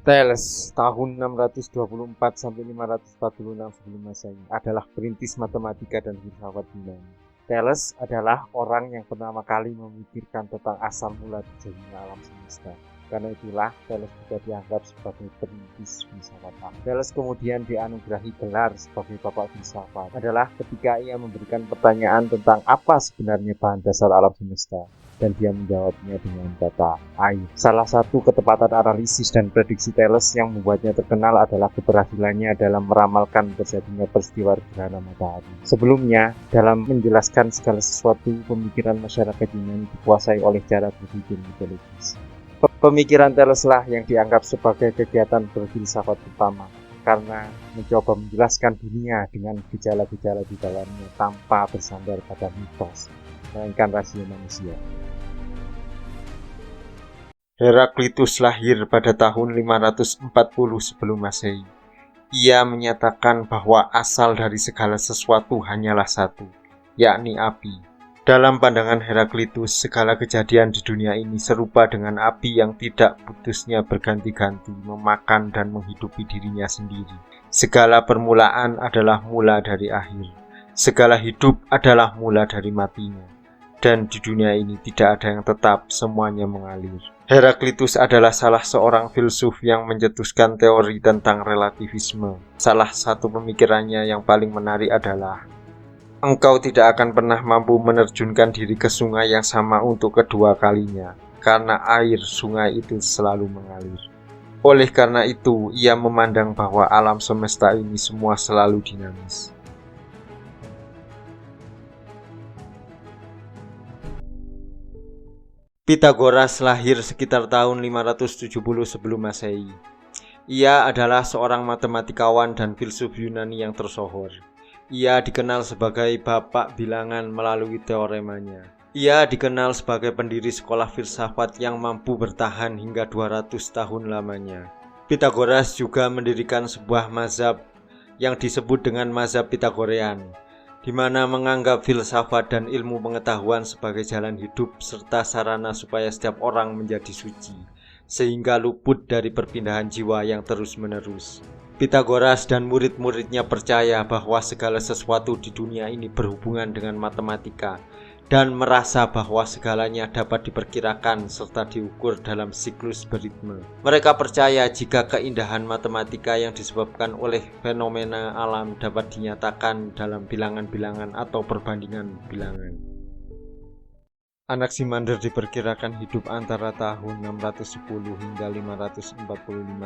Thales tahun 624 sampai 546 sebelum Masehi adalah perintis matematika dan filsafat Yunani. Thales adalah orang yang pertama kali memikirkan tentang asal mula terjadinya alam semesta. Karena itulah Thales juga dianggap sebagai perintis filsafat. Thales kemudian dianugerahi gelar sebagai bapak filsafat adalah ketika ia memberikan pertanyaan tentang apa sebenarnya bahan dasar alam semesta, dan dia menjawabnya dengan kata air. Salah satu ketepatan analisis dan prediksi Thales yang membuatnya terkenal adalah keberhasilannya dalam meramalkan terjadinya peristiwa gerhana matahari. Sebelumnya, dalam menjelaskan segala sesuatu, pemikiran masyarakat Yunani dikuasai oleh cara berpikir mitologis. Pemikiran Thales lah yang dianggap sebagai kegiatan berfilsafat utama, karena mencoba menjelaskan dunia dengan gejala-gejala di dalamnya tanpa bersandar pada mitos, melainkan rasio manusia. Heraklitus lahir pada tahun 540 sebelum Masehi. Ia menyatakan bahwa asal dari segala sesuatu hanyalah satu, yakni api. Dalam pandangan Heraklitus, segala kejadian di dunia ini serupa dengan api yang tidak putusnya berganti-ganti memakan dan menghidupi dirinya sendiri. Segala permulaan adalah mula dari akhir. Segala hidup adalah mula dari matinya. Dan di dunia ini tidak ada yang tetap, semuanya mengalir. Heraklitus adalah salah seorang filsuf yang mencetuskan teori tentang relativisme. Salah satu pemikirannya yang paling menarik adalah, engkau tidak akan pernah mampu menerjunkan diri ke sungai yang sama untuk kedua kalinya, karena air sungai itu selalu mengalir. Oleh karena itu, ia memandang bahwa alam semesta ini semua selalu dinamis. Pythagoras lahir sekitar tahun 570 sebelum Masehi. Ia adalah seorang matematikawan dan filsuf Yunani yang tersohor. Ia dikenal sebagai bapak bilangan melalui teoremanya. Ia dikenal sebagai pendiri sekolah filsafat yang mampu bertahan hingga 200 tahun lamanya. Pythagoras juga mendirikan sebuah mazhab yang disebut dengan mazhab Pythagorean, di mana menganggap filsafat dan ilmu pengetahuan sebagai jalan hidup serta sarana supaya setiap orang menjadi suci, sehingga luput dari perpindahan jiwa yang terus-menerus. Pythagoras dan murid-muridnya percaya bahwa segala sesuatu di dunia ini berhubungan dengan matematika dan merasa bahwa segalanya dapat diperkirakan serta diukur dalam siklus beritme. Mereka percaya jika keindahan matematika yang disebabkan oleh fenomena alam dapat dinyatakan dalam bilangan-bilangan atau perbandingan bilangan. Anaximander diperkirakan hidup antara tahun 610 hingga 545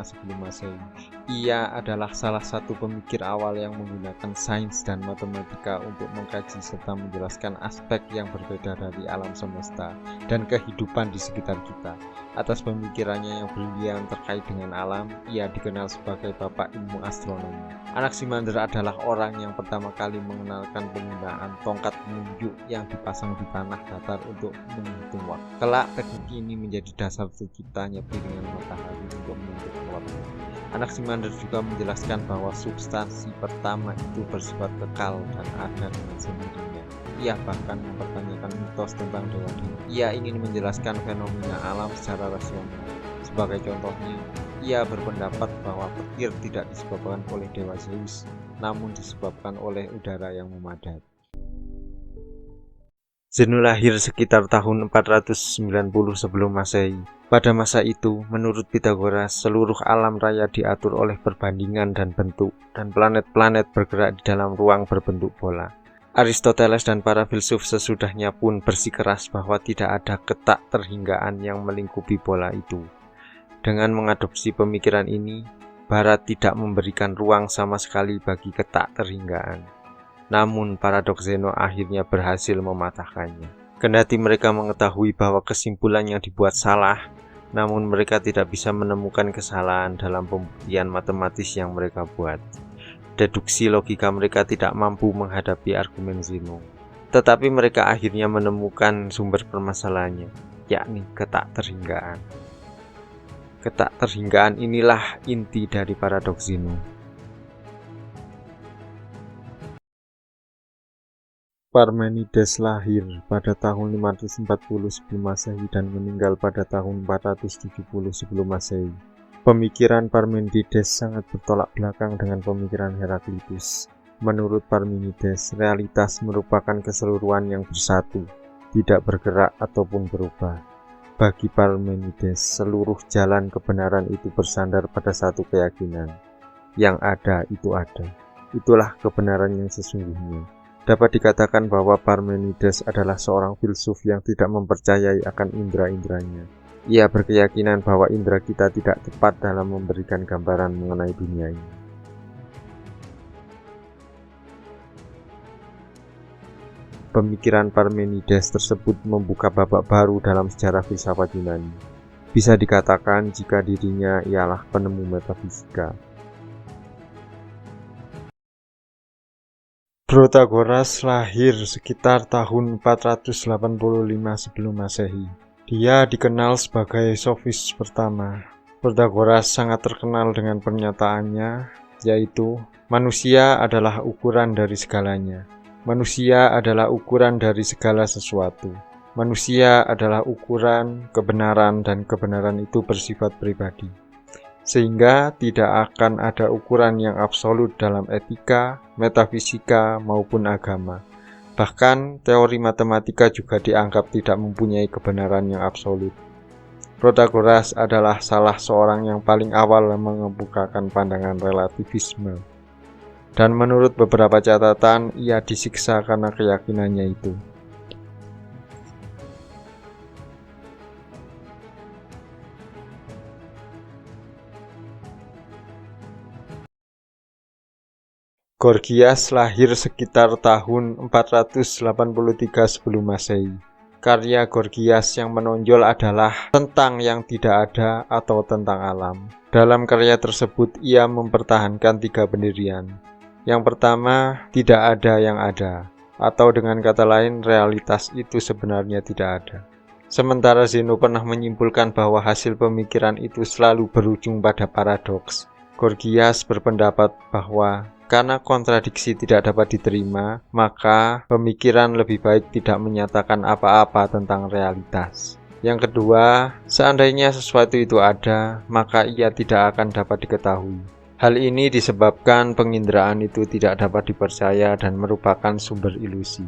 sebelum Masehi. Ia adalah salah satu pemikir awal yang menggunakan sains dan matematika untuk mengkaji serta menjelaskan aspek yang berbeda dari alam semesta dan kehidupan di sekitar kita. Atas pemikirannya yang brilian terkait dengan alam, ia dikenal sebagai bapak ilmu astronomi. Anaximander adalah orang yang pertama kali mengenalkan penggunaan tongkat penunjuk yang dipasang di tanah datar untuk menghitung waktu. Kelak teknik ini menjadi dasar terciptanya piringan matahari untuk menentukan waktu. Anaximander juga menjelaskan bahwa substansi pertama itu bersifat kekal dan ada dengan sendirinya. Ia bahkan mempertanyakan mitos tentang dewa-dewa. Ia ingin menjelaskan fenomena alam secara rasional. Sebagai contohnya, ia berpendapat bahwa petir tidak disebabkan oleh dewa Zeus, namun disebabkan oleh udara yang memadat. Zeno lahir sekitar tahun 490 sebelum Masehi. Pada masa itu, menurut Pythagoras, seluruh alam raya diatur oleh perbandingan dan bentuk, dan planet-planet bergerak di dalam ruang berbentuk bola. Aristoteles dan para filsuf sesudahnya pun bersikeras bahwa tidak ada ketak terhinggaan yang melingkupi bola itu. Dengan mengadopsi pemikiran ini, Barat tidak memberikan ruang sama sekali bagi ketak terhinggaan. Namun paradoks Zeno akhirnya berhasil mematahkannya. Kendati mereka mengetahui bahwa kesimpulan yang dibuat salah, namun mereka tidak bisa menemukan kesalahan dalam pembuktian matematis yang mereka buat. Deduksi logika mereka tidak mampu menghadapi argumen Zeno. Tetapi mereka akhirnya menemukan sumber permasalahannya, yakni ketak terhinggaan. Ketak terhinggaan inilah inti dari paradoks Zeno. Parmenides lahir pada tahun 540 sebelum Masehi dan meninggal pada tahun 470 sebelum Masehi. Pemikiran Parmenides sangat bertolak belakang dengan pemikiran Heraklitus. Menurut Parmenides, realitas merupakan keseluruhan yang bersatu, tidak bergerak ataupun berubah. Bagi Parmenides, seluruh jalan kebenaran itu bersandar pada satu keyakinan. Yang ada itu ada. Itulah kebenaran yang sesungguhnya. Dapat dikatakan bahwa Parmenides adalah seorang filsuf yang tidak mempercayai akan indera-inderanya. Ia berkeyakinan bahwa indera kita tidak tepat dalam memberikan gambaran mengenai dunia ini. Pemikiran Parmenides tersebut membuka babak baru dalam sejarah filsafat Yunani. Bisa dikatakan jika dirinya ialah penemu metafisika. Protagoras lahir sekitar tahun 485 sebelum Masehi. Dia dikenal sebagai sofis pertama. Protagoras sangat terkenal dengan pernyataannya, yaitu manusia adalah ukuran dari segalanya. Manusia adalah ukuran dari segala sesuatu. Manusia adalah ukuran kebenaran dan kebenaran itu bersifat pribadi. Sehingga tidak akan ada ukuran yang absolut dalam etika, metafisika, maupun agama. Bahkan teori matematika juga dianggap tidak mempunyai kebenaran yang absolut. Protagoras adalah salah seorang yang paling awal mengemukakan pandangan relativisme. Dan menurut beberapa catatan, ia disiksa karena keyakinannya itu. Gorgias lahir sekitar tahun 483 sebelum Masehi. Karya Gorgias yang menonjol adalah tentang yang tidak ada atau tentang alam. Dalam karya tersebut ia mempertahankan 3 pendirian. Yang pertama, tidak ada yang ada, atau dengan kata lain realitas itu sebenarnya tidak ada. Sementara Zeno pernah menyimpulkan bahwa hasil pemikiran itu selalu berujung pada paradoks. Gorgias berpendapat bahwa karena kontradiksi tidak dapat diterima, maka pemikiran lebih baik tidak menyatakan apa-apa tentang realitas. Yang kedua, seandainya sesuatu itu ada, maka ia tidak akan dapat diketahui. Hal ini disebabkan penginderaan itu tidak dapat dipercaya dan merupakan sumber ilusi.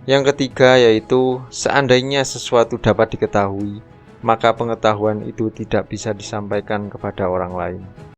Yang ketiga yaitu, seandainya sesuatu dapat diketahui, maka pengetahuan itu tidak bisa disampaikan kepada orang lain.